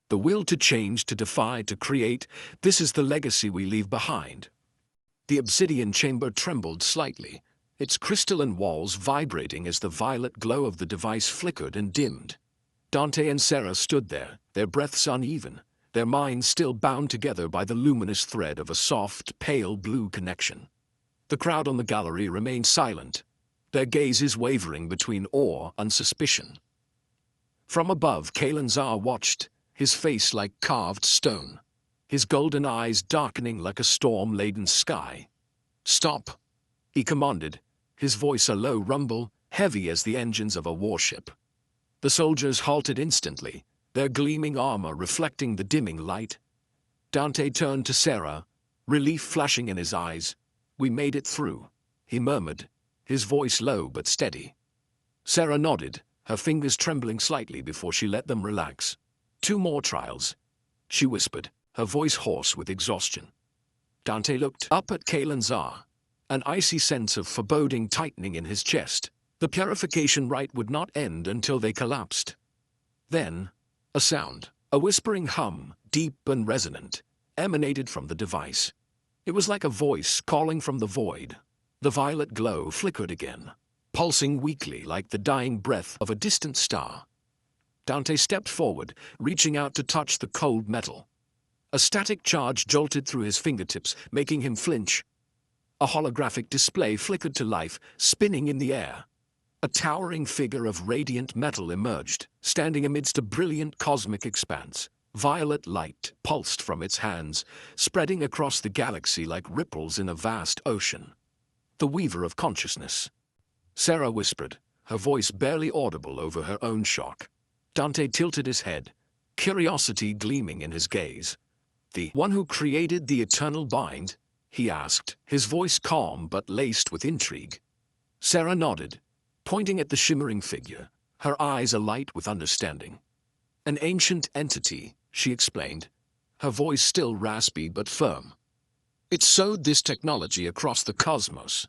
The will to change, to defy, to create, this is the legacy we leave behind. The obsidian chamber trembled slightly, its crystalline walls vibrating as the violet glow of the device flickered and dimmed. Dante and Sera stood there, their breaths uneven, their minds still bound together by the luminous thread of a soft, pale blue connection. The crowd on the gallery remained silent, their gazes wavering between awe and suspicion. From above, Kalanzar watched, his face like carved stone, his golden eyes darkening like a storm-laden sky. "Stop," he commanded, his voice a low rumble, heavy as the engines of a warship. The soldiers halted instantly, their gleaming armor reflecting the dimming light. Dante turned to Sera, relief flashing in his eyes. "We made it through," he murmured, his voice low but steady. Sera nodded, her fingers trembling slightly before she let them relax. "2 more trials," she whispered, her voice hoarse with exhaustion. Dante looked up at Kalanzar, an icy sense of foreboding tightening in his chest. The purification rite would not end until they collapsed. Then, a sound, a whispering hum, deep and resonant, emanated from the device. It was like a voice calling from the void. The violet glow flickered again, pulsing weakly like the dying breath of a distant star. Dante stepped forward, reaching out to touch the cold metal. A static charge jolted through his fingertips, making him flinch. A holographic display flickered to life, spinning in the air. A towering figure of radiant metal emerged, standing amidst a brilliant cosmic expanse. Violet light pulsed from its hands, spreading across the galaxy like ripples in a vast ocean. "The Weaver of Consciousness," Sera whispered, her voice barely audible over her own shock. Dante tilted his head, curiosity gleaming in his gaze. "The one who created the eternal bind?" he asked, his voice calm but laced with intrigue. Sera nodded, pointing at the shimmering figure, her eyes alight with understanding. "An ancient entity," she explained, her voice still raspy but firm. "It sowed this technology across the cosmos,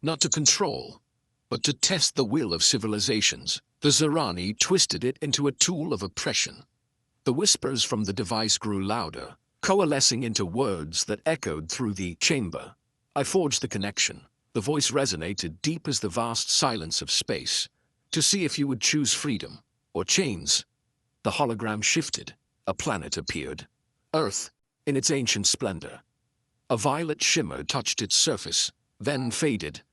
not to control, but to test the will of civilizations. The Zorani twisted it into a tool of oppression." The whispers from the device grew louder, coalescing into words that echoed through the chamber. "I forged the connection." The voice resonated deep as the vast silence of space. "To see if you would choose freedom or chains." The hologram shifted. A planet appeared. Earth, in its ancient splendor. A violet shimmer touched its surface, then faded.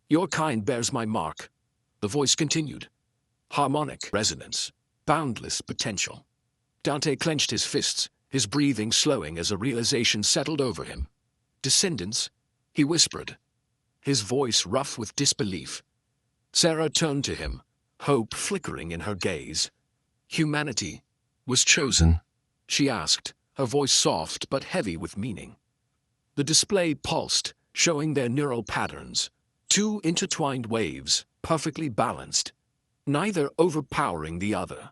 "Your kind bears my mark," the voice continued. "Harmonic resonance, boundless potential." Dante clenched his fists, his breathing slowing as a realization settled over him. "Descendants?" he whispered, his voice rough with disbelief. Sera turned to him, hope flickering in her gaze. "Humanity was chosen?" she asked, her voice soft but heavy with meaning. The display pulsed, showing their neural patterns. 2 intertwined waves, perfectly balanced, neither overpowering the other.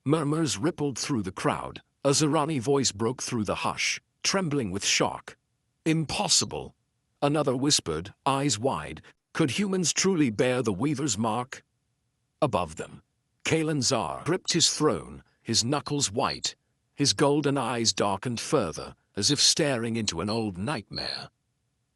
Murmurs rippled through the crowd. A Zorani voice broke through the hush, trembling with shock. "Impossible," another whispered, eyes wide. Could humans truly bear the Weaver's mark? Above them, Kalanzar gripped his throne, his knuckles white, his golden eyes darkened further, as if staring into an old nightmare.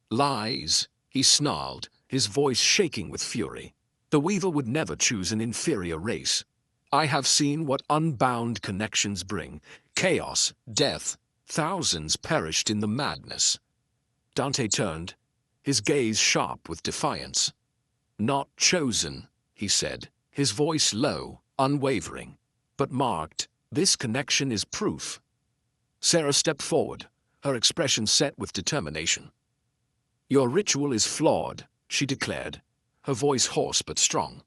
"Lies," he snarled, his voice shaking with fury. "The Weaver would never choose an inferior race. I have seen what unbound connections bring. Chaos, death, thousands perished in the madness." Dante turned, his gaze sharp with defiance. "Not chosen," he said, his voice low, unwavering, "but marked. This connection is proof." Sera stepped forward, her expression set with determination. "Your ritual is flawed," she declared, her voice hoarse but strong.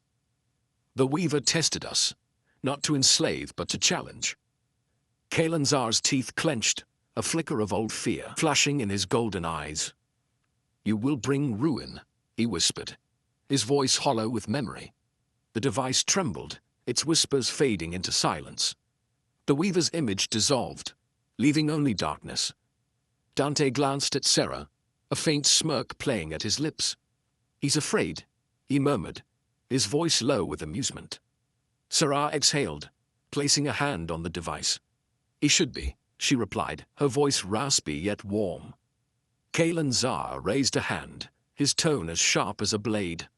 "The Weaver tested us, not to enslave but to challenge." Kalanzar's teeth clenched, a flicker of old fear flashing in his golden eyes. "You will bring ruin," he whispered, his voice hollow with memory. The device trembled, its whispers fading into silence. The Weaver's image dissolved, leaving only darkness. Dante glanced at Sera, a faint smirk playing at his lips. "He's afraid," he murmured, his voice low with amusement. Sera exhaled, placing a hand on the device. He should be, she replied, her voice raspy yet warm. Kalen Zar raised a hand, his tone as sharp as a blade.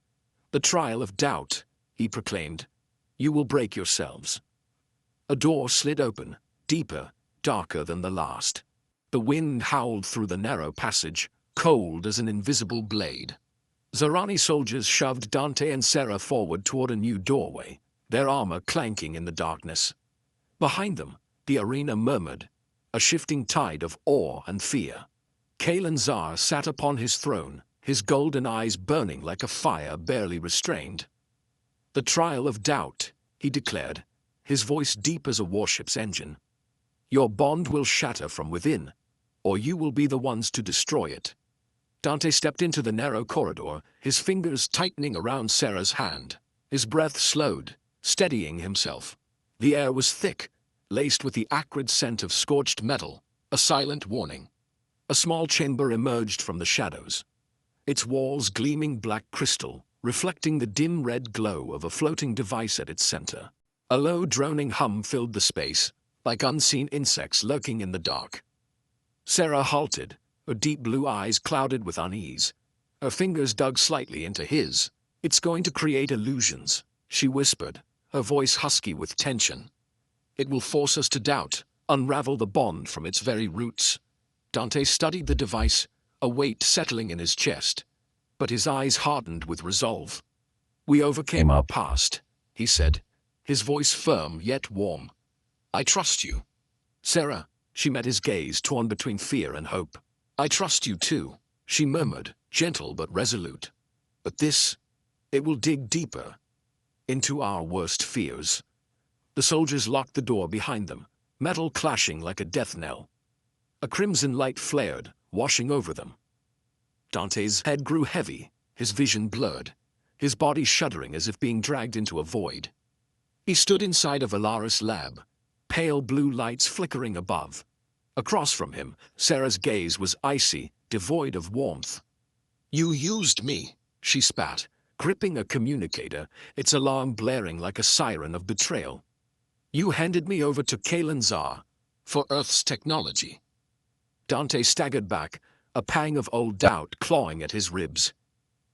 The trial of doubt, he proclaimed. You will break yourselves. A door slid open, deeper, darker than the last. The wind howled through the narrow passage, cold as an invisible blade. Zorani soldiers shoved Dante and Sera forward toward a new doorway, their armor clanking in the darkness. Behind them, the arena murmured, a shifting tide of awe and fear. Kalen Zar sat upon his throne, his golden eyes burning like a fire barely restrained. The trial of doubt, he declared, his voice deep as a warship's engine. Your bond will shatter from within, or you will be the ones to destroy it. Dante stepped into the narrow corridor, his fingers tightening around Sera's hand. His breath slowed, steadying himself. The air was thick, laced with the acrid scent of scorched metal, a silent warning. A small chamber emerged from the shadows, its walls gleaming black crystal, reflecting the dim red glow of a floating device at its center. A low droning hum filled the space, like unseen insects lurking in the dark. Sera halted, her deep blue eyes clouded with unease. Her fingers dug slightly into his. It's going to create illusions, she whispered, her voice husky with tension. It will force us to doubt, unravel the bond from its very roots. Dante studied the device, a weight settling in his chest, but his eyes hardened with resolve. We overcame our past, he said, his voice firm yet warm. I trust you. Sera, she met his gaze torn between fear and hope. I trust you too, she murmured, gentle but resolute. But this, it will dig deeper, into our worst fears. The soldiers locked the door behind them, metal clashing like a death knell. A crimson light flared, washing over them. Dante's head grew heavy, his vision blurred, his body shuddering as if being dragged into a void. He stood inside a Velaris lab, pale blue lights flickering above. Across from him, Sera's gaze was icy, devoid of warmth. You used me, she spat, gripping a communicator, its alarm blaring like a siren of betrayal. You handed me over to Kalen Zar, for Earth's technology. Dante staggered back, a pang of old doubt clawing at his ribs.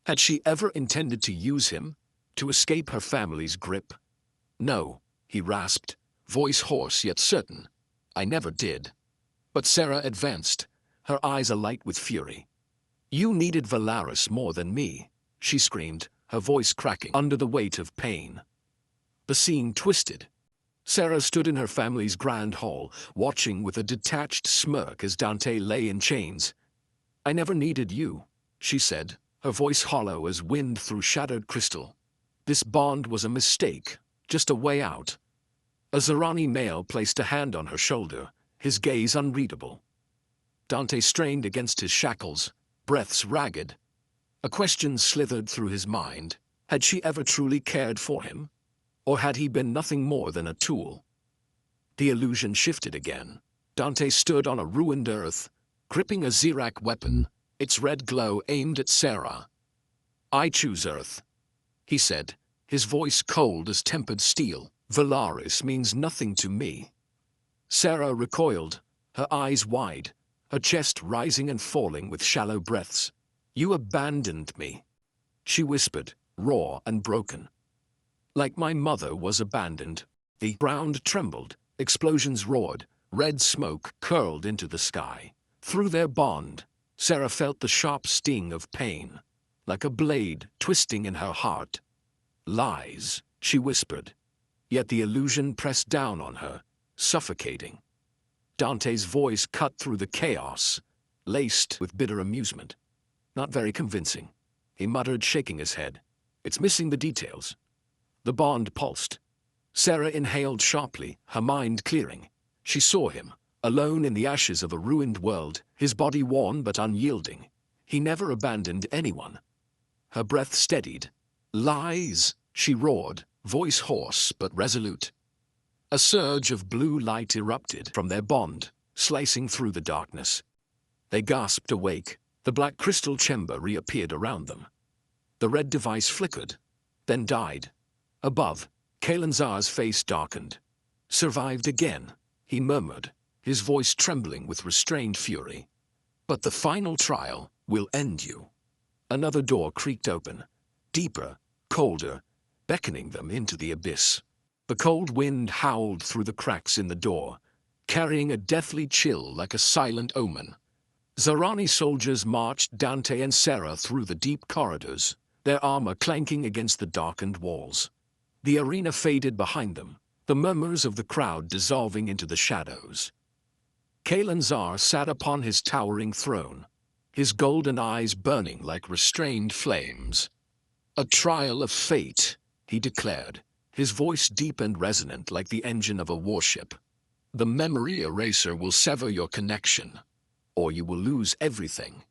Had she ever intended to use him, to escape her family's grip? No, he rasped, voice hoarse yet certain. I never did. But Sera advanced, her eyes alight with fury. You needed Velaris more than me, she screamed, her voice cracking under the weight of pain. The scene twisted. Sera stood in her family's grand hall, watching with a detached smirk as Dante lay in chains. I never needed you, she said, her voice hollow as wind through shattered crystal. This bond was a mistake, just a way out. A Zorani male placed a hand on her shoulder, his gaze unreadable. Dante strained against his shackles, breaths ragged. A question slithered through his mind. Had she ever truly cared for him? Or had he been nothing more than a tool? The illusion shifted again. Dante stood on a ruined earth, gripping a Zirak weapon, its red glow aimed at Sera. I choose Earth, he said, his voice cold as tempered steel. Velaris means nothing to me. Sera recoiled, her eyes wide, her chest rising and falling with shallow breaths. You abandoned me, she whispered, raw and broken. Like my mother was abandoned. The ground trembled, explosions roared, red smoke curled into the sky. Through their bond, Sera felt the sharp sting of pain, like a blade twisting in her heart. Lies, she whispered. Yet the illusion pressed down on her, suffocating. Dante's voice cut through the chaos, laced with bitter amusement. Not very convincing, he muttered, shaking his head. It's missing the details. The bond pulsed. Sera inhaled sharply, her mind clearing. She saw him, alone in the ashes of a ruined world, his body worn but unyielding. He never abandoned anyone. Her breath steadied. Lies, she roared, voice hoarse but resolute. A surge of blue light erupted from their bond, slicing through the darkness. They gasped awake. The black crystal chamber reappeared around them. The red device flickered, then died. Above, Kalen Zar's face darkened. Survived again, he murmured, his voice trembling with restrained fury. "But the final trial will end you." Another door creaked open, deeper, colder, beckoning them into the abyss. The cold wind howled through the cracks in the door, carrying a deathly chill like a silent omen. Zorani soldiers marched Dante and Sera through the deep corridors, their armor clanking against the darkened walls. The arena faded behind them, the murmurs of the crowd dissolving into the shadows. Kalanzar sat upon his towering throne, his golden eyes burning like restrained flames. "A trial of fate," he declared, his voice deep and resonant like the engine of a warship. "The memory eraser will sever your connection, or you will lose everything."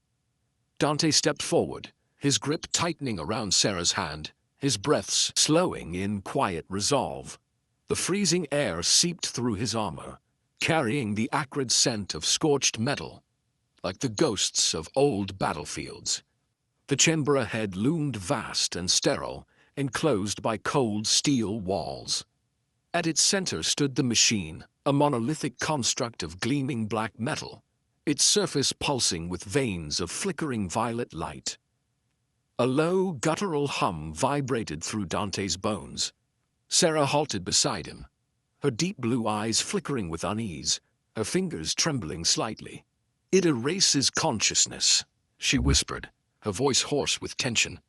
Dante stepped forward, his grip tightening around Sera's hand, his breaths slowing in quiet resolve. The freezing air seeped through his armor, carrying the acrid scent of scorched metal, like the ghosts of old battlefields. The chamber ahead loomed vast and sterile, enclosed by cold steel walls. At its center stood the machine, a monolithic construct of gleaming black metal, its surface pulsing with veins of flickering violet light. A low, guttural hum vibrated through Dante's bones. Sera halted beside him, her deep blue eyes flickering with unease, her fingers trembling slightly. "It erases consciousness," she whispered, her voice hoarse with tension.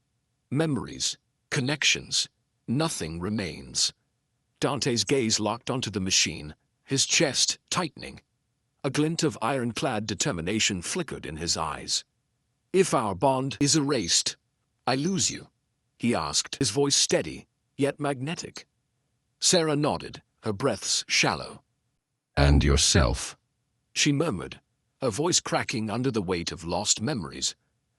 "Memories, connections, nothing remains." Dante's gaze locked onto the machine, his chest tightening. A glint of ironclad determination flickered in his eyes. "If our bond is erased, I lose you?" he asked, his voice steady, yet magnetic. Sera nodded, her breaths shallow. "And yourself," she murmured, her voice cracking under the weight of lost memories,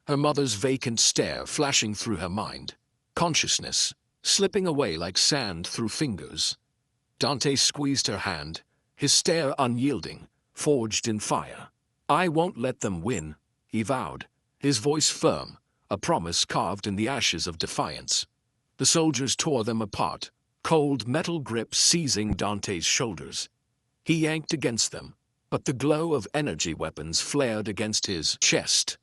her mother's vacant stare flashing through her mind, consciousness slipping away like sand through fingers. Dante squeezed her hand, his stare unyielding, forged in fire. "I won't let them win," he vowed, his voice firm, a promise carved in the ashes of defiance. The soldiers tore them apart, cold metal grip seizing Dante's shoulders. He yanked against them, but the glow of energy weapons flared against his chest.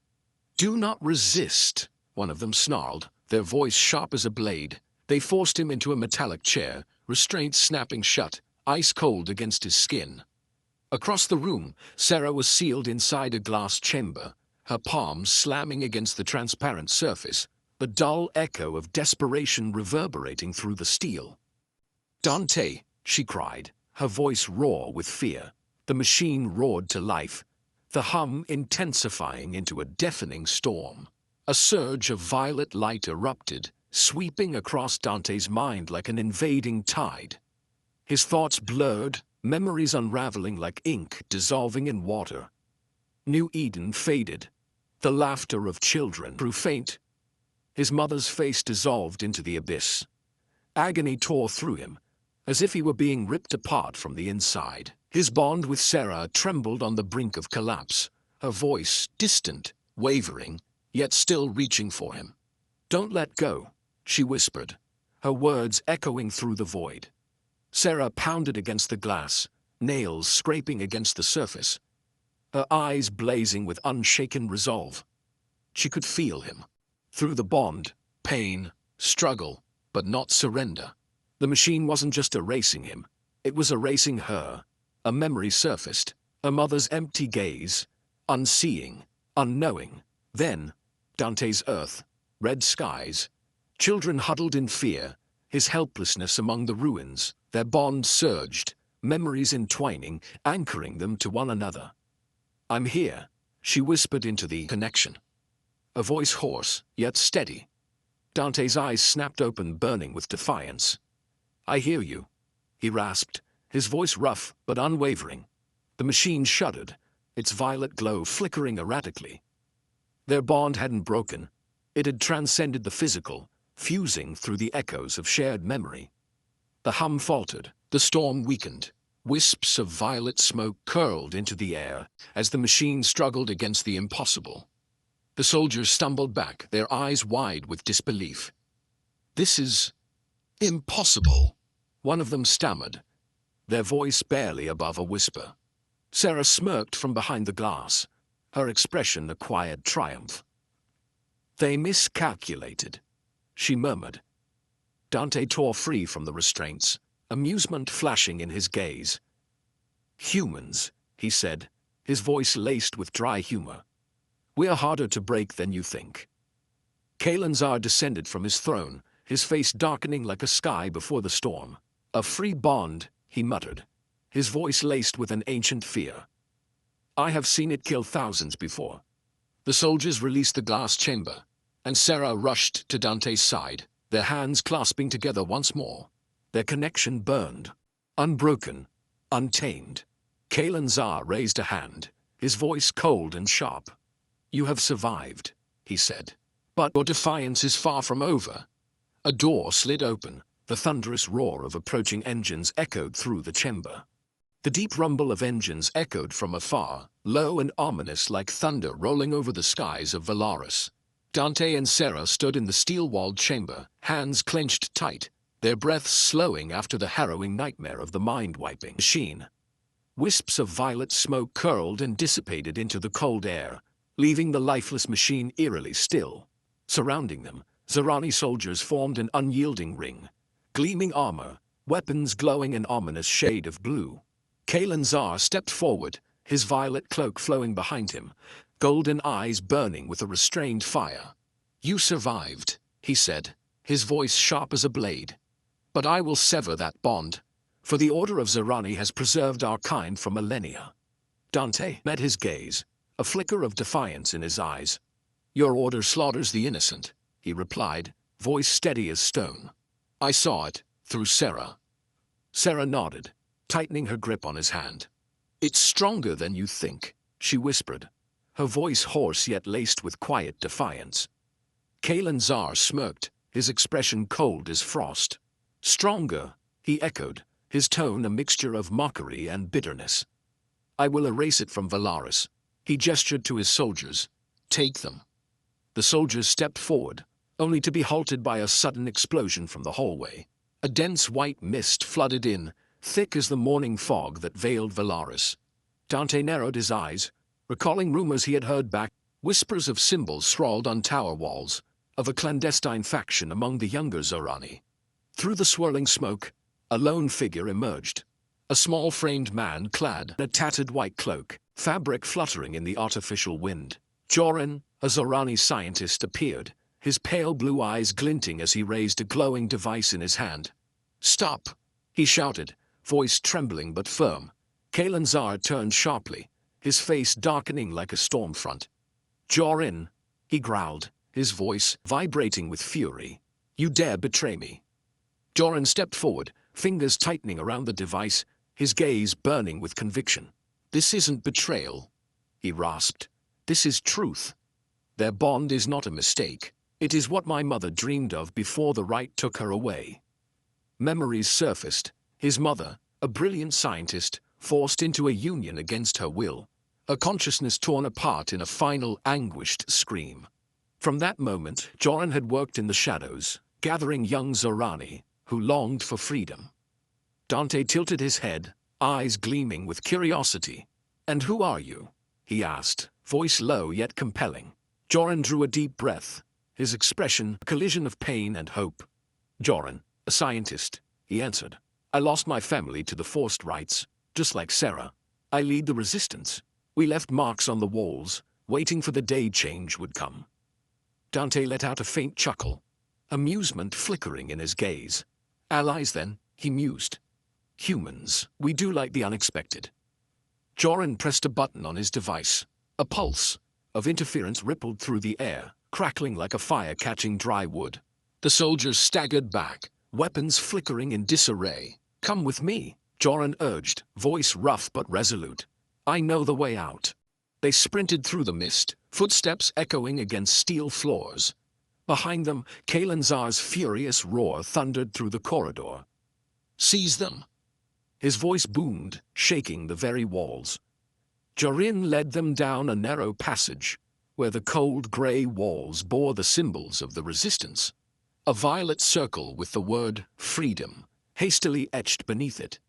"Do not resist," one of them snarled, their voice sharp as a blade. They forced him into a metallic chair, restraints snapping shut, ice cold against his skin. Across the room, Sera was sealed inside a glass chamber, her palms slamming against the transparent surface, the dull echo of desperation reverberating through the steel. "Dante," she cried, her voice raw with fear. The machine roared to life, the hum intensifying into a deafening storm. A surge of violet light erupted, sweeping across Dante's mind like an invading tide. His thoughts blurred, memories unraveling like ink dissolving in water. New Eden faded. The laughter of children grew faint. His mother's face dissolved into the abyss. Agony tore through him, as if he were being ripped apart from the inside. His bond with Sera trembled on the brink of collapse, her voice distant, wavering, yet still reaching for him. "Don't let go," she whispered, her words echoing through the void. Sera pounded against the glass, nails scraping against the surface, her eyes blazing with unshaken resolve. She could feel him. Through the bond, pain, struggle, but not surrender. The machine wasn't just erasing him, it was erasing her. A memory surfaced, her mother's empty gaze, unseeing, unknowing. Then, Dante's earth, red skies, children huddled in fear, his helplessness among the ruins, their bond surged, memories entwining, anchoring them to one another. "I'm here," she whispered into the connection, a voice hoarse, yet steady. Dante's eyes snapped open, burning with defiance. "I hear you," he rasped, his voice rough but unwavering. The machine shuddered, its violet glow flickering erratically. Their bond hadn't broken. It had transcended the physical, fusing through the echoes of shared memory. The hum faltered, the storm weakened. Wisps of violet smoke curled into the air as the machine struggled against the impossible. The soldiers stumbled back, their eyes wide with disbelief. "This is impossible," one of them stammered, their voice barely above a whisper. Sera smirked from behind the glass, her expression a quiet triumph. "They miscalculated," she murmured. Dante tore free from the restraints, amusement flashing in his gaze. "Humans," he said, his voice laced with dry humor. "We're harder to break than you think." Kalanzar descended from his throne, his face darkening like a sky before the storm. "A free bond," he muttered, his voice laced with an ancient fear. "I have seen it kill thousands before." The soldiers released the glass chamber, and Sera rushed to Dante's side, their hands clasping together once more. Their connection burned, unbroken, untamed. Kalanzar raised a hand, his voice cold and sharp. "You have survived," he said. "But your defiance is far from over." A door slid open, the thunderous roar of approaching engines echoed through the chamber. The deep rumble of engines echoed from afar, low and ominous like thunder rolling over the skies of Velaris. Dante and Sera stood in the steel-walled chamber, hands clenched tight, their breaths slowing after the harrowing nightmare of the mind-wiping machine. Wisps of violet smoke curled and dissipated into the cold air, leaving the lifeless machine eerily still. Surrounding them, Zorani soldiers formed an unyielding ring, gleaming armor, weapons glowing an ominous shade of blue. Kalanzar stepped forward, his violet cloak flowing behind him, golden eyes burning with a restrained fire. "You survived," he said, his voice sharp as a blade. "But I will sever that bond, for the Order of Zorani has preserved our kind for millennia." Dante met his gaze, a flicker of defiance in his eyes. "Your order slaughters the innocent," he replied, voice steady as stone. "I saw it, through Sera." Sera nodded, tightening her grip on his hand. "It's stronger than you think," she whispered, her voice hoarse yet laced with quiet defiance. Kalanzar smirked, his expression cold as frost. "Stronger," he echoed, his tone a mixture of mockery and bitterness. "I will erase it from Velaris." He gestured to his soldiers. "Take them." The soldiers stepped forward, only to be halted by a sudden explosion from the hallway. A dense white mist flooded in, thick as the morning fog that veiled Velaris. Dante narrowed his eyes, recalling rumors he had heard back, whispers of symbols scrawled on tower walls, of a clandestine faction among the younger Zorani. Through the swirling smoke, a lone figure emerged. A small framed man clad in a tattered white cloak, fabric fluttering in the artificial wind. Jorin, a Zorani scientist, appeared, his pale blue eyes glinting as he raised a glowing device in his hand. "Stop!" he shouted, voice trembling but firm. Kalanzar turned sharply, his face darkening like a storm front. "Jorin," he growled, his voice vibrating with fury. "You dare betray me?" Jorin stepped forward, fingers tightening around the device, his gaze burning with conviction. "This isn't betrayal," he rasped. "This is truth. Their bond is not a mistake. It is what my mother dreamed of before the right took her away." Memories surfaced, his mother, a brilliant scientist, forced into a union against her will, her consciousness torn apart in a final anguished scream. From that moment, Jorin had worked in the shadows, gathering young Zorani, who longed for freedom. Dante tilted his head, eyes gleaming with curiosity. "And who are you?" he asked, voice low yet compelling. Jorin drew a deep breath, his expression a collision of pain and hope. "Jorin, a scientist," he answered. "I lost my family to the forced rites, just like Sera. I lead the resistance. We left marks on the walls, waiting for the day change would come." Dante let out a faint chuckle, amusement flickering in his gaze. "Allies, then," he mused. "Humans, we do like the unexpected." Jorin pressed a button on his device. A pulse of interference rippled through the air, crackling like a fire catching dry wood. The soldiers staggered back, weapons flickering in disarray. "Come with me," Jorin urged, voice rough but resolute. "I know the way out." They sprinted through the mist, footsteps echoing against steel floors. Behind them, Kalanzar's furious roar thundered through the corridor. "Seize them!" His voice boomed, shaking the very walls. Jorin led them down a narrow passage, where the cold grey walls bore the symbols of the resistance. A violet circle with the word "Freedom" hastily etched beneath it.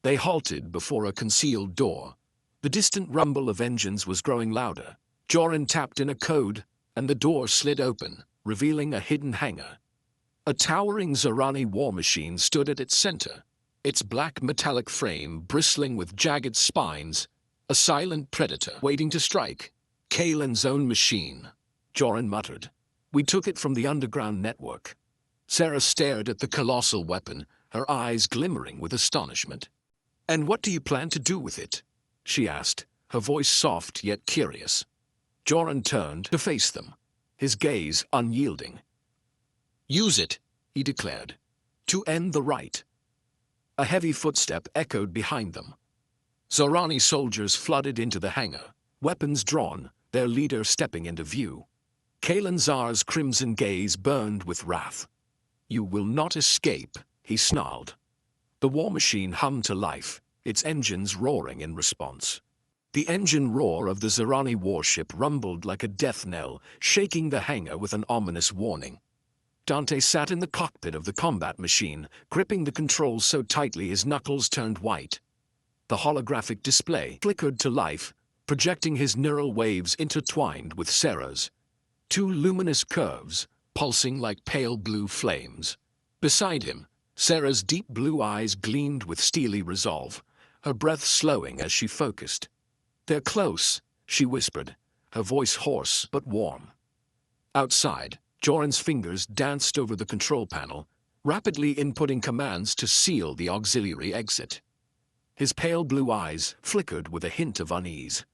They halted before a concealed door, The distant rumble of engines was growing louder. Jorin tapped in a code, and the door slid open, revealing a hidden hangar. A towering Zorani war machine stood at its center, its black metallic frame bristling with jagged spines, a silent predator waiting to strike. Kalen's own machine, Jorin muttered. We took it from the underground network. Sera stared at the colossal weapon, her eyes glimmering with astonishment. And what do you plan to do with it? She asked, her voice soft yet curious. Jorin turned to face them, his gaze unyielding. Use it, he declared, to end the right. A heavy footstep echoed behind them. Zorani soldiers flooded into the hangar, weapons drawn, their leader stepping into view. Kalen's crimson gaze burned with wrath. You will not escape, he snarled. The war machine hummed to life, its engines roaring in response. The engine roar of the Zorani warship rumbled like a death knell, shaking the hangar with an ominous warning. Dante sat in the cockpit of the combat machine, gripping the controls so tightly his knuckles turned white. The holographic display flickered to life, projecting his neural waves intertwined with Sera's. Two luminous curves, pulsing like pale blue flames. Beside him, Sera's deep blue eyes gleamed with steely resolve, her breath slowing as she focused. They're close, she whispered, her voice hoarse but warm. Outside, Jorin's fingers danced over the control panel, rapidly inputting commands to seal the auxiliary exit. His pale blue eyes flickered with a hint of unease.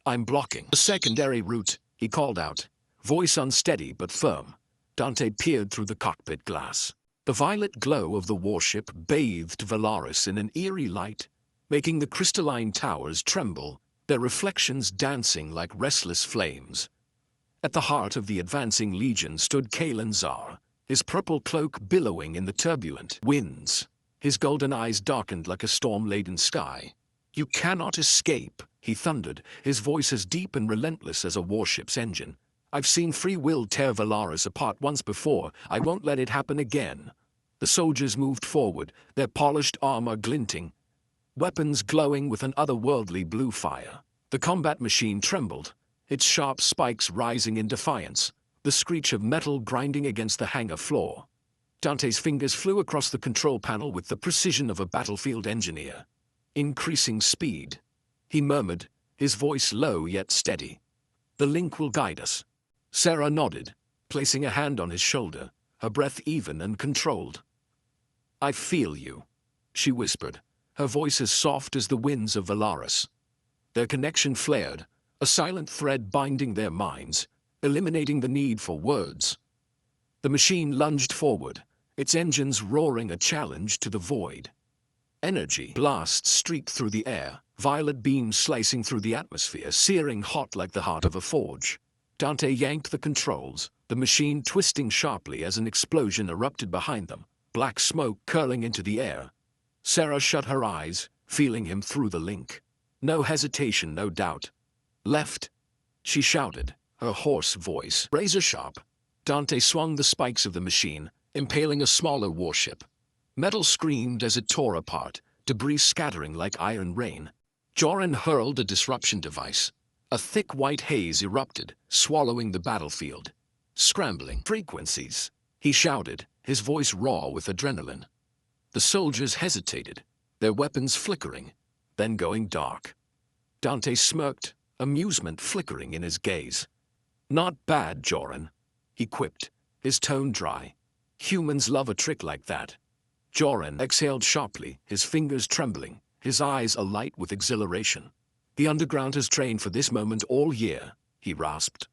I'm blocking the secondary route, he called out, voice unsteady but firm. Dante peered through the cockpit glass. The violet glow of the warship bathed Velaris in an eerie light, making the crystalline towers tremble, their reflections dancing like restless flames. At the heart of the advancing legion stood Kalen, his purple cloak billowing in the turbulent winds. His golden eyes darkened like a storm-laden sky. You cannot escape, he thundered, his voice as deep and relentless as a warship's engine. I've seen free will tear Velaris apart once before. I won't let it happen again. The soldiers moved forward, their polished armor glinting, weapons glowing with an otherworldly blue fire. The combat machine trembled, its sharp spikes rising in defiance, the screech of metal grinding against the hangar floor. Dante's fingers flew across the control panel with the precision of a battlefield engineer. Increasing speed, he murmured, his voice low yet steady. The link will guide us. Sera nodded, placing a hand on his shoulder, her breath even and controlled. I feel you, she whispered, her voice as soft as the winds of Velaris. Their connection flared, a silent thread binding their minds, eliminating the need for words. The machine lunged forward, its engines roaring a challenge to the void. Energy blasts streaked through the air, violet beams slicing through the atmosphere, searing hot like the heart of a forge. Dante yanked the controls, the machine twisting sharply as an explosion erupted behind them, black smoke curling into the air. Sera shut her eyes, feeling him through the link. No hesitation, no doubt. Left, she shouted, her hoarse voice razor-sharp. Dante swung the spikes of the machine, impaling a smaller warship. Metal screamed as it tore apart, debris scattering like iron rain. Jorin hurled a disruption device. A thick white haze erupted, swallowing the battlefield. Scrambling frequencies, he shouted, his voice raw with adrenaline. The soldiers hesitated, their weapons flickering, then going dark. Dante smirked, amusement flickering in his gaze. Not bad, Jorin, he quipped, his tone dry. Humans love a trick like that. Jorin exhaled sharply, his fingers trembling, his eyes alight with exhilaration. The underground has trained for this moment all year, he rasped.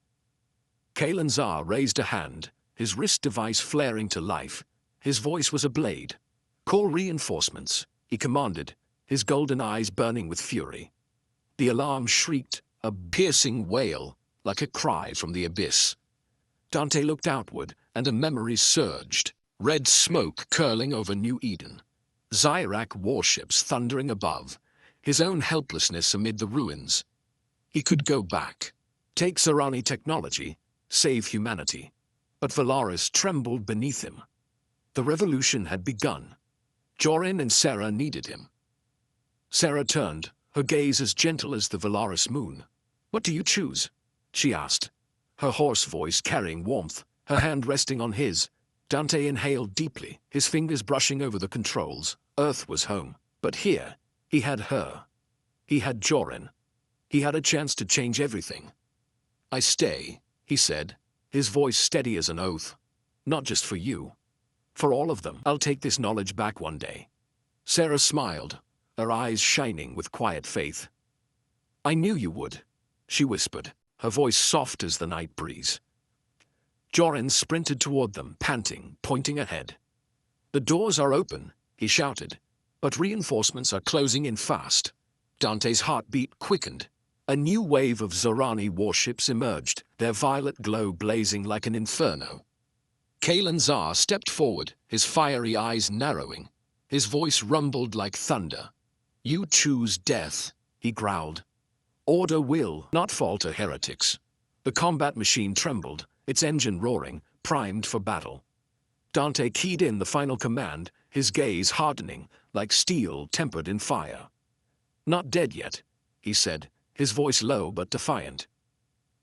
Kalen raised a hand, his wrist device flaring to life. His voice was a blade. Call reinforcements, he commanded, his golden eyes burning with fury. The alarm shrieked, a piercing wail, like a cry from the abyss. Dante looked outward, and a memory surged, red smoke curling over New Eden. Zyrak warships thundering above, his own helplessness amid the ruins. He could go back, take Zorani technology, save humanity. But Velaris trembled beneath him. The revolution had begun. Jorin and Sera needed him. Sera turned, her gaze as gentle as the Velaris moon. "What do you choose?" she asked, her hoarse voice carrying warmth, her hand resting on his. Dante inhaled deeply, his fingers brushing over the controls. Earth was home, but here, he had her. He had Jorin. He had a chance to change everything. "I stay," he said, his voice steady as an oath. "Not just for you. For all of them. I'll take this knowledge back one day." Sera smiled, her eyes shining with quiet faith. "I knew you would," she whispered, her voice soft as the night breeze. Jorin sprinted toward them, panting, pointing ahead. "The doors are open," he shouted, "but reinforcements are closing in fast." Dante's heartbeat quickened. A new wave of Zorani warships emerged, their violet glow blazing like an inferno. Kalan stepped forward, his fiery eyes narrowing. His voice rumbled like thunder. "You choose death," he growled. "Order will not fall to heretics." The combat machine trembled, its engine roaring, primed for battle. Dante keyed in the final command, his gaze hardening, like steel tempered in fire. "Not dead yet," he said, his voice low but defiant.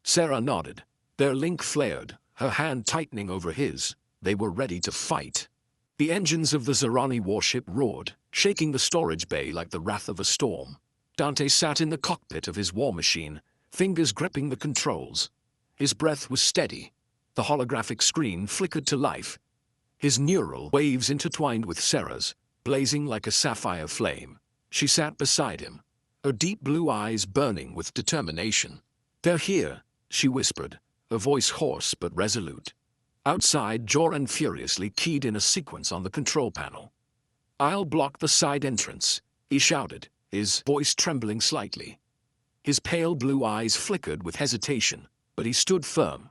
Sera nodded. Their link flared, her hand tightening over his. They were ready to fight. The engines of the Zorani warship roared, shaking the storage bay like the wrath of a storm. Dante sat in the cockpit of his war machine, fingers gripping the controls. His breath was steady. The holographic screen flickered to life. His neural waves intertwined with Sera's, blazing like a sapphire flame. She sat beside him, her deep blue eyes burning with determination. "They're here," she whispered, her voice hoarse but resolute. Outside, Jorin furiously keyed in a sequence on the control panel. "I'll block the side entrance," he shouted, his voice trembling slightly. His pale blue eyes flickered with hesitation, but he stood firm.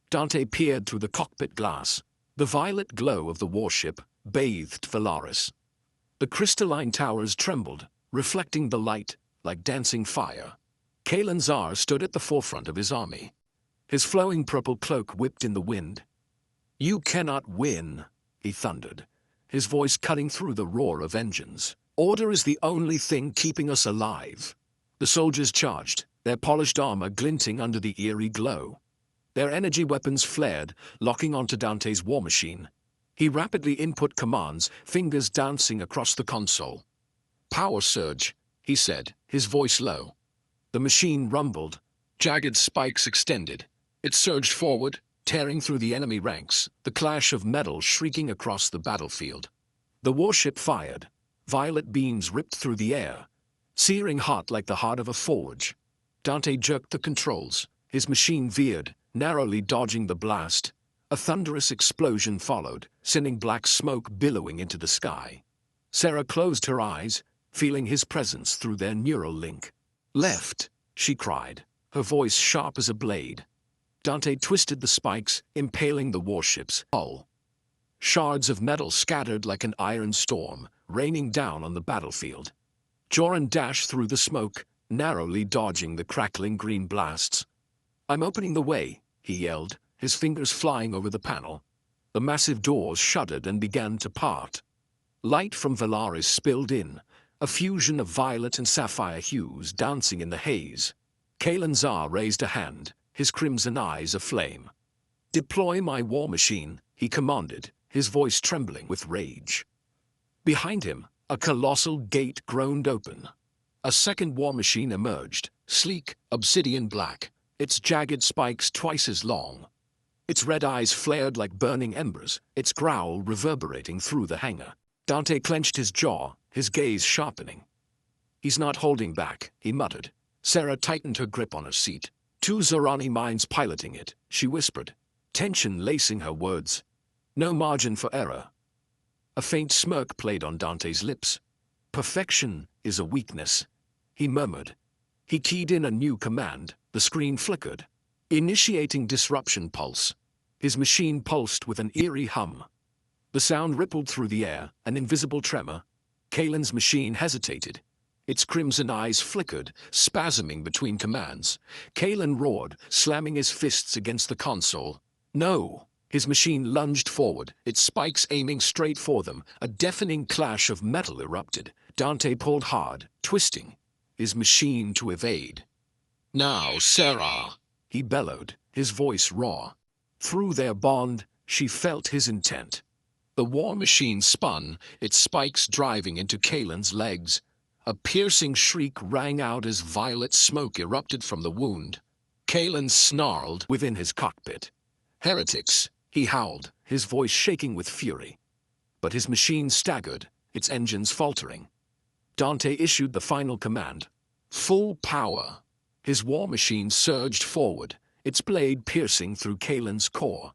Dante peered through the cockpit glass. The violet glow of the warship bathed Velaris. The crystalline towers trembled, reflecting the light like dancing fire. Kalan stood at the forefront of his army. His flowing purple cloak whipped in the wind. "You cannot win," he thundered, his voice cutting through the roar of engines. "Order is the only thing keeping us alive." The soldiers charged, their polished armor glinting under the eerie glow. Their energy weapons flared, locking onto Dante's war machine. He rapidly input commands, fingers dancing across the console. "Power surge," he said, his voice low. The machine rumbled. Jagged spikes extended. It surged forward, tearing through the enemy ranks, the clash of metal shrieking across the battlefield. The warship fired. Violet beams ripped through the air, searing hot like the heart of a forge. Dante jerked the controls. His machine veered, narrowly dodging the blast. A thunderous explosion followed, sending black smoke billowing into the sky. Sera closed her eyes, feeling his presence through their neural link. "Left," she cried, her voice sharp as a blade. Dante twisted the spikes, impaling the warship's hull. Shards of metal scattered like an iron storm, raining down on the battlefield. Jorin dashed through the smoke, narrowly dodging the crackling green blasts. "I'm opening the way," he yelled, his fingers flying over the panel. The massive doors shuddered and began to part. Light from Velaris spilled in, a fusion of violet and sapphire hues dancing in the haze. Kalan raised a hand, his crimson eyes aflame. "Deploy my war machine," he commanded, his voice trembling with rage. Behind him, a colossal gate groaned open. A second war machine emerged, sleek, obsidian black, its jagged spikes twice as long. Its red eyes flared like burning embers, its growl reverberating through the hangar. Dante clenched his jaw, his gaze sharpening. "He's not holding back," he muttered. Sera tightened her grip on her seat. "Two Zorani minds piloting it," she whispered, tension lacing her words. "No margin for error." A faint smirk played on Dante's lips. "Perfection is a weakness," he murmured. He keyed in a new command. The screen flickered, initiating disruption pulse. His machine pulsed with an eerie hum. The sound rippled through the air, an invisible tremor. Kalan's machine hesitated. Its crimson eyes flickered, spasming between commands. Kalan roared, slamming his fists against the console. "No!" His machine lunged forward, its spikes aiming straight for them. A deafening clash of metal erupted. Dante pulled hard, twisting. his machine to evade. "Now, Sera!" he bellowed, his voice raw. Through their bond, she felt his intent. The war machine spun, its spikes driving into Kalen's legs. A piercing shriek rang out as violet smoke erupted from the wound. Kalen snarled within his cockpit. "Heretics!" he howled, his voice shaking with fury. But his machine staggered, its engines faltering. Dante issued the final command. Full power. His war machine surged forward, its blade piercing through Kalen's core.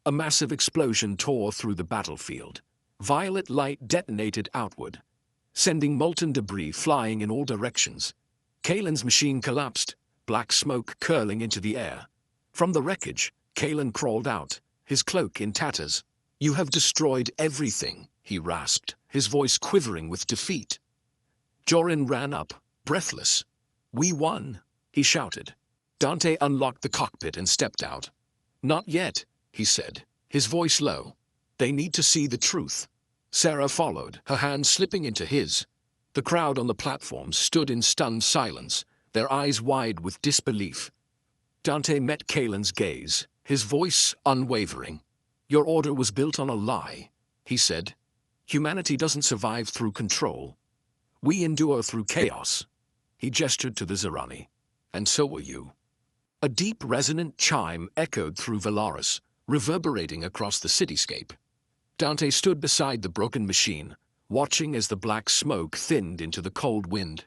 A massive explosion tore through the battlefield. Violet light detonated outward, sending molten debris flying in all directions. Kalen's machine collapsed, black smoke curling into the air. From the wreckage, Kalen crawled out, his cloak in tatters. "You have destroyed everything," he rasped, his voice quivering with defeat. Jorin ran up, breathless. "We won," he shouted. Dante unlocked the cockpit and stepped out. "Not yet," he said, his voice low. "They need to see the truth." Sera followed, her hand slipping into his. The crowd on the platform stood in stunned silence, their eyes wide with disbelief. Dante met Kalen's gaze, his voice unwavering. "Your order was built on a lie," he said. "Humanity doesn't survive through control. We endure through chaos." He gestured to the Zorani. "And so will you." A deep resonant chime echoed through Velaris, reverberating across the cityscape. Dante stood beside the broken machine, watching as the black smoke thinned into the cold wind.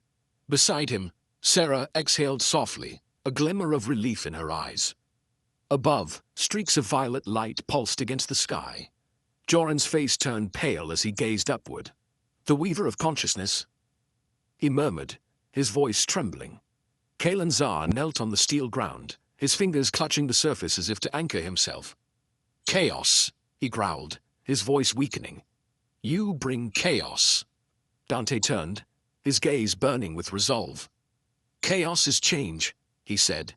Beside him, Sera exhaled softly, a glimmer of relief in her eyes. Above, streaks of violet light pulsed against the sky. Jorin's face turned pale as he gazed upward. "The Weaver of Consciousness," he murmured, his voice trembling. Kalen Zar knelt on the steel ground, his fingers clutching the surface as if to anchor himself. "Chaos," he growled, his voice weakening. "You bring chaos." Dante turned, his gaze burning with resolve. "Chaos is change," he said.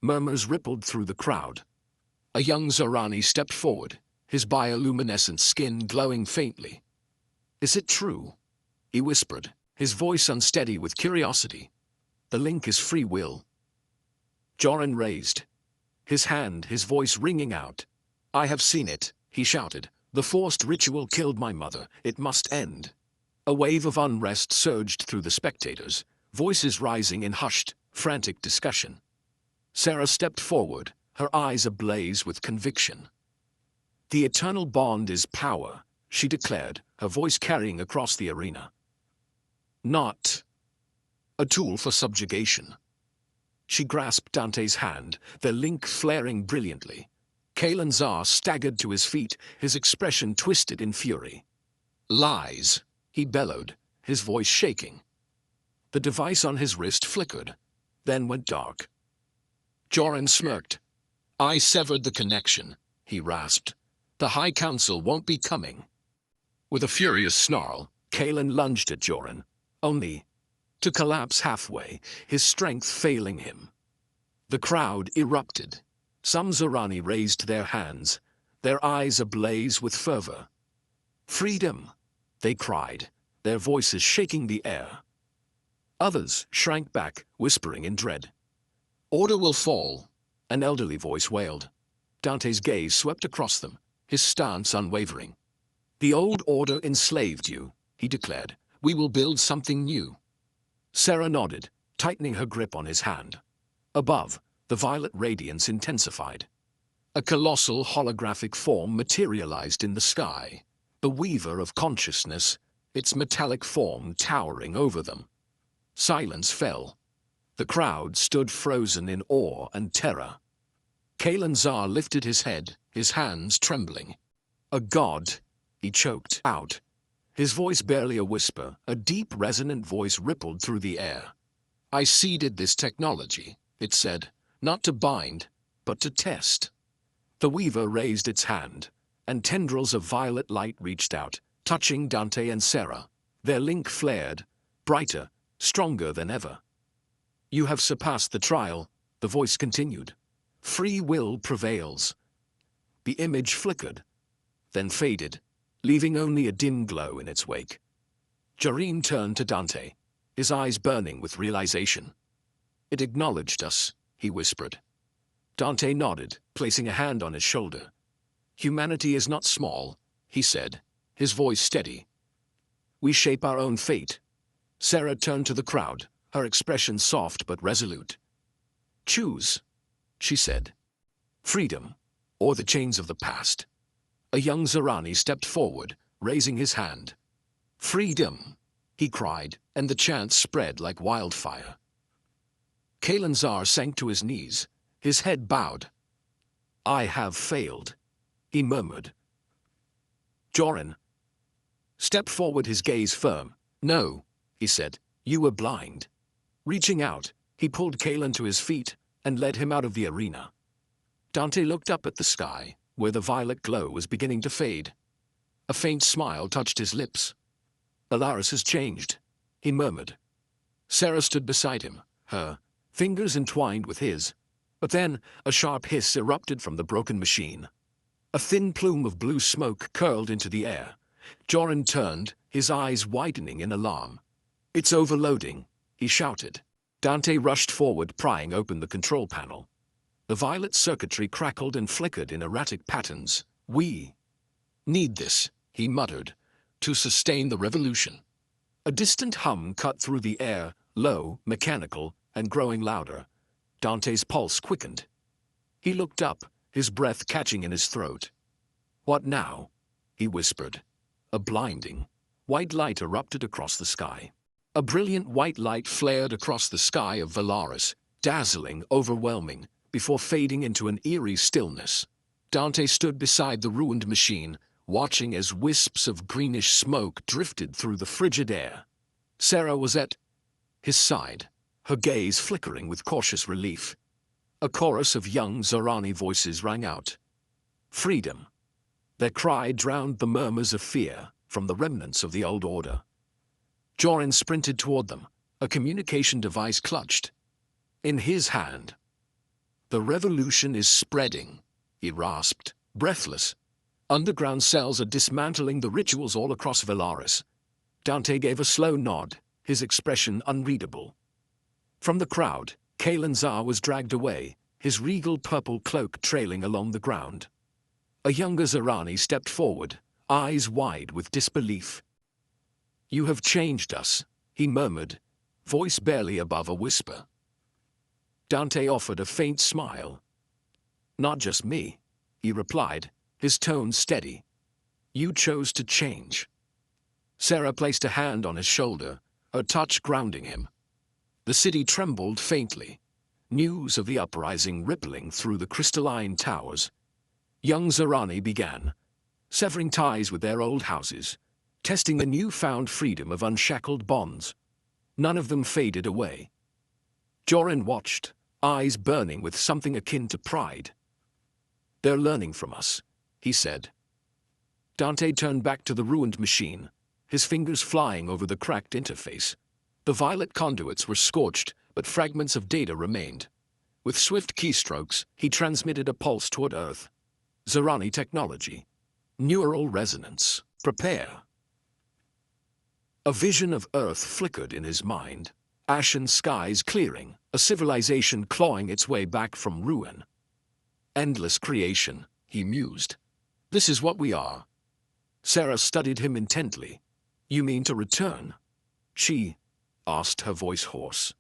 Murmurs rippled through the crowd. A young Zorani stepped forward, his bioluminescent skin glowing faintly. "Is it true?" he whispered, his voice unsteady with curiosity. "The link is free will." Jorin raised his hand, his voice ringing out. "I have seen it," he shouted. "The forced ritual killed my mother. It must end." A wave of unrest surged through the spectators, voices rising in hushed, frantic discussion. Sera stepped forward, her eyes ablaze with conviction. "The eternal bond is power," she declared, her voice carrying across the arena. "Not a tool for subjugation." She grasped Dante's hand, their link flaring brilliantly. Kalen Zar staggered to his feet, his expression twisted in fury. "Lies," he bellowed, his voice shaking. The device on his wrist flickered, then went dark. Jorin smirked. "I severed the connection," he rasped. "The High Council won't be coming." With a furious snarl, Kalen lunged at Jorin, only to collapse halfway, his strength failing him. The crowd erupted. Some Zorani raised their hands, their eyes ablaze with fervor. "Freedom!" they cried, their voices shaking the air. Others shrank back, whispering in dread. "Order will fall," an elderly voice wailed. Dante's gaze swept across them, his stance unwavering. "The old order enslaved you," he declared. "We will build something new." Sera nodded, tightening her grip on his hand. Above, the violet radiance intensified. A colossal holographic form materialized in the sky, the Weaver of Consciousness, its metallic form towering over them. Silence fell. The crowd stood frozen in awe and terror. Kalen Zar lifted his head, his hands trembling. "A god," he choked out. His voice barely a whisper, a deep resonant voice rippled through the air. "I seeded this technology," it said, "not to bind, but to test." The Weaver raised its hand, and tendrils of violet light reached out, touching Dante and Sera. Their link flared, brighter, stronger than ever. "You have surpassed the trial," the voice continued. "Free will prevails." The image flickered, then faded, leaving only a dim glow in its wake. Jorin turned to Dante. his eyes burning with realization. It acknowledged us, he whispered. Dante nodded, placing a hand on his shoulder. Humanity is not small, he said, his voice steady. We shape our own fate. Sera turned to the crowd, her expression soft but resolute. Choose, she said. Freedom, or the chains of the past. A young Zorani stepped forward, raising his hand. Freedom, he cried, and the chant spread like wildfire. Kalanzar sank to his knees, his head bowed. I have failed, he murmured. Jorin stepped forward, his gaze firm. No, he said, you were blind. Reaching out, he pulled Kalan to his feet and led him out of the arena. Dante looked up at the sky, where the violet glow was beginning to fade. A faint smile touched his lips. Velaris has changed, he murmured. Sera stood beside him, her fingers entwined with his. But then a sharp hiss erupted from the broken machine. A thin plume of blue smoke curled into the air. Jorin turned, his eyes widening in alarm. It's overloading, he shouted. Dante rushed forward, prying open the control panel. The violet circuitry crackled and flickered in erratic patterns. We need this, he muttered, to sustain the revolution. A distant hum cut through the air, low, mechanical, and growing louder. Dante's pulse quickened. He looked up, his breath catching in his throat. What now? He whispered. A blinding white light erupted across the sky. A brilliant white light flared across the sky of Velaris, dazzling, overwhelming, before fading into an eerie stillness. Dante stood beside the ruined machine, watching as wisps of greenish smoke drifted through the frigid air. Sera was at his side, her gaze flickering with cautious relief. A chorus of young Zorani voices rang out. Freedom. Their cry drowned the murmurs of fear from the remnants of the old order. Jorin sprinted toward them, a communication device clutched in his hand. The revolution is spreading, he rasped, breathless. Underground cells are dismantling the rituals all across Velaris. Dante gave a slow nod, his expression unreadable. From the crowd, Kalanzar was dragged away, his regal purple cloak trailing along the ground. A younger Zorani stepped forward, eyes wide with disbelief. You have changed us, he murmured, voice barely above a whisper. Dante offered a faint smile. Not just me, he replied, his tone steady. You chose to change. Sera placed a hand on his shoulder, her touch grounding him. The city trembled faintly, news of the uprising rippling through the crystalline towers. Young Zorani began, severing ties with their old houses, testing the newfound freedom of unshackled bonds. None of them faded away. Jorin watched, eyes burning with something akin to pride. They're learning from us, he said. Dante turned back to the ruined machine, his fingers flying over the cracked interface. The violet conduits were scorched, but fragments of data remained. With swift keystrokes, he transmitted a pulse toward Earth. Zorani technology. Neural resonance. Prepare. A vision of Earth flickered in his mind. Ashen skies clearing, a civilization clawing its way back from ruin. Endless creation, he mused. This is what we are. Sera studied him intently. You mean to return? She asked, her voice hoarse.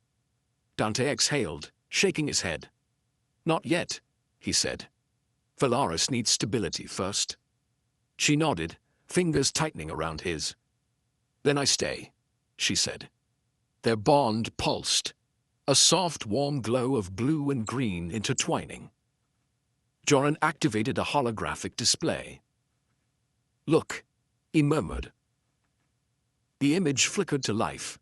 Dante exhaled, shaking his head. Not yet, he said. Velaris needs stability first. She nodded, fingers tightening around his. Then I stay, she said. Their bond pulsed, a soft, warm glow of blue and green intertwining. Jorin activated a holographic display. Look, he murmured. The image flickered to life.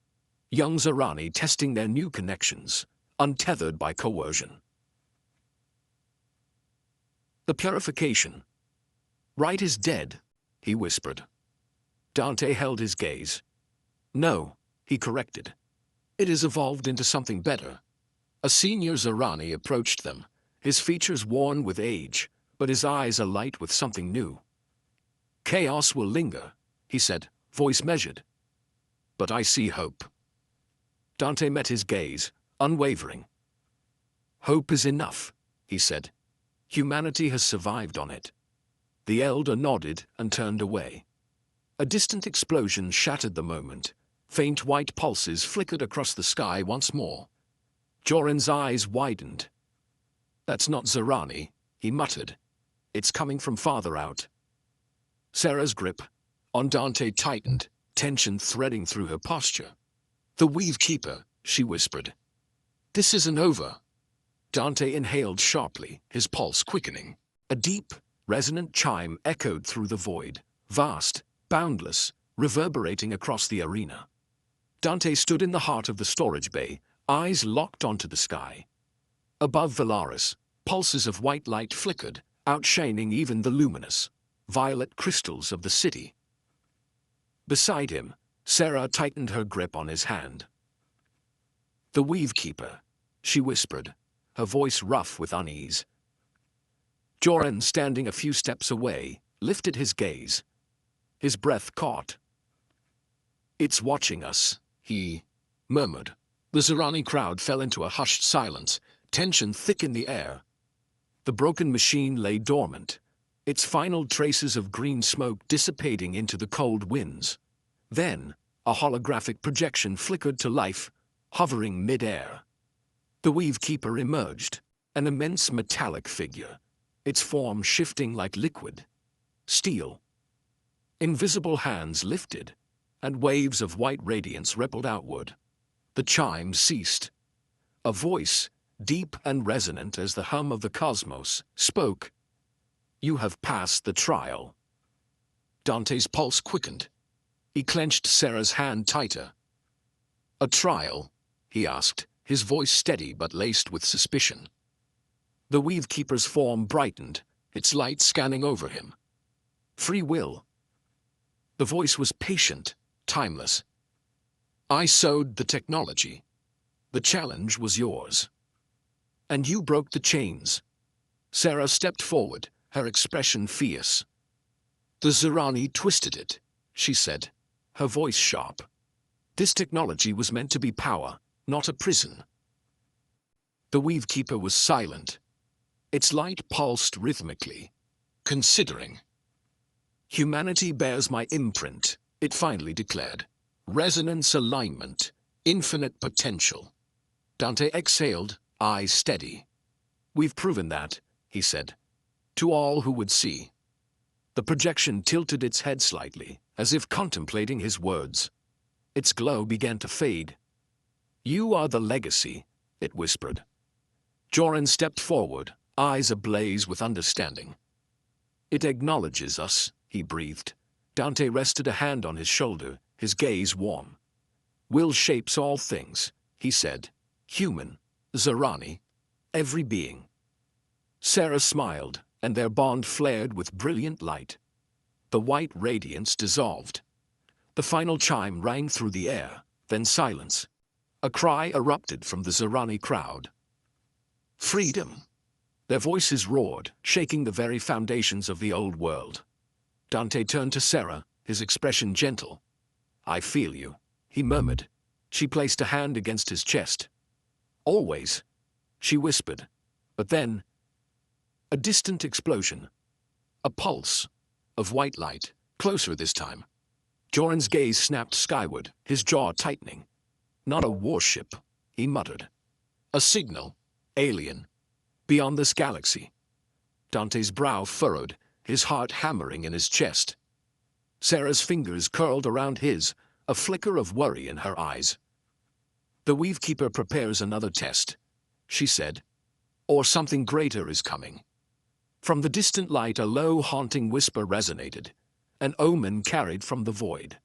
Young Zorani testing their new connections, untethered by coercion. The purification. Right is dead, he whispered. Dante held his gaze. No, he corrected. It has evolved into something better. A senior Zorani approached them, his features worn with age, but his eyes alight with something new. Chaos will linger, he said, voice measured. But I see hope. Dante met his gaze, unwavering. "Hope is enough," he said. "Humanity has survived on it." The elder nodded and turned away. A distant explosion shattered the moment. Faint white pulses flickered across the sky once more. Jorin's eyes widened. "That's not Zorani," he muttered. "It's coming from farther out." Sera's grip on Dante tightened, tension threading through her posture. "The Weave Keeper," she whispered. "This isn't over." Dante inhaled sharply, his pulse quickening. A deep, resonant chime echoed through the void, vast, boundless, reverberating across the arena. Dante stood in the heart of the storage bay, eyes locked onto the sky. Above Velaris, pulses of white light flickered, outshining even the luminous, violet crystals of the city. Beside him, Sera tightened her grip on his hand. "The Weave Keeper," she whispered, her voice rough with unease. Jorin, standing a few steps away, lifted his gaze. His breath caught. "It's watching us," he murmured. The Zorani crowd fell into a hushed silence, tension thick in the air. The broken machine lay dormant, its final traces of green smoke dissipating into the cold winds. Then, a holographic projection flickered to life, hovering mid-air. The Weave Keeper emerged, an immense metallic figure, its form shifting like liquid steel. Invisible hands lifted, and waves of white radiance rippled outward. The chime ceased. A voice, deep and resonant as the hum of the cosmos, spoke. "You have passed the trial." Dante's pulse quickened. He clenched Sera's hand tighter. "A trial?" he asked, his voice steady but laced with suspicion. The Weave Keeper's form brightened, its light scanning over him. "Free will." The voice was patient, timeless. "I sowed the technology. The challenge was yours. And you broke the chains." Sera stepped forward, her expression fierce. "The Zorani twisted it," she said, her voice sharp. "This technology was meant to be power, not a prison." The Weave Keeper was silent. Its light pulsed rhythmically, considering. "Humanity bears my imprint," it finally declared. "Resonance alignment, infinite potential." Dante exhaled, eyes steady. "We've proven that," he said, "to all who would see." The projection tilted its head slightly, as if contemplating his words. Its glow began to fade. "You are the legacy," it whispered. Jorin stepped forward, eyes ablaze with understanding. "It acknowledges us," he breathed. Dante rested a hand on his shoulder, his gaze warm. "Will shapes all things," he said. "Human, Zorani, every being." Sera smiled, and their bond flared with brilliant light. The white radiance dissolved. The final chime rang through the air, then silence. A cry erupted from the Zorani crowd. "Freedom!" Their voices roared, shaking the very foundations of the old world. Dante turned to Sera, his expression gentle. "I feel you," he murmured. She placed a hand against his chest. "Always," she whispered. But then, a distant explosion. A pulse of white light, closer this time. Jorin's gaze snapped skyward, his jaw tightening. "Not a warship," he muttered. "A signal, alien, beyond this galaxy." Dante's brow furrowed, his heart hammering in his chest. Sera's fingers curled around his, a flicker of worry in her eyes. "The Weave Keeper prepares another test," she said. "Or something greater is coming." From the distant light a low, haunting whisper resonated, an omen carried from the void.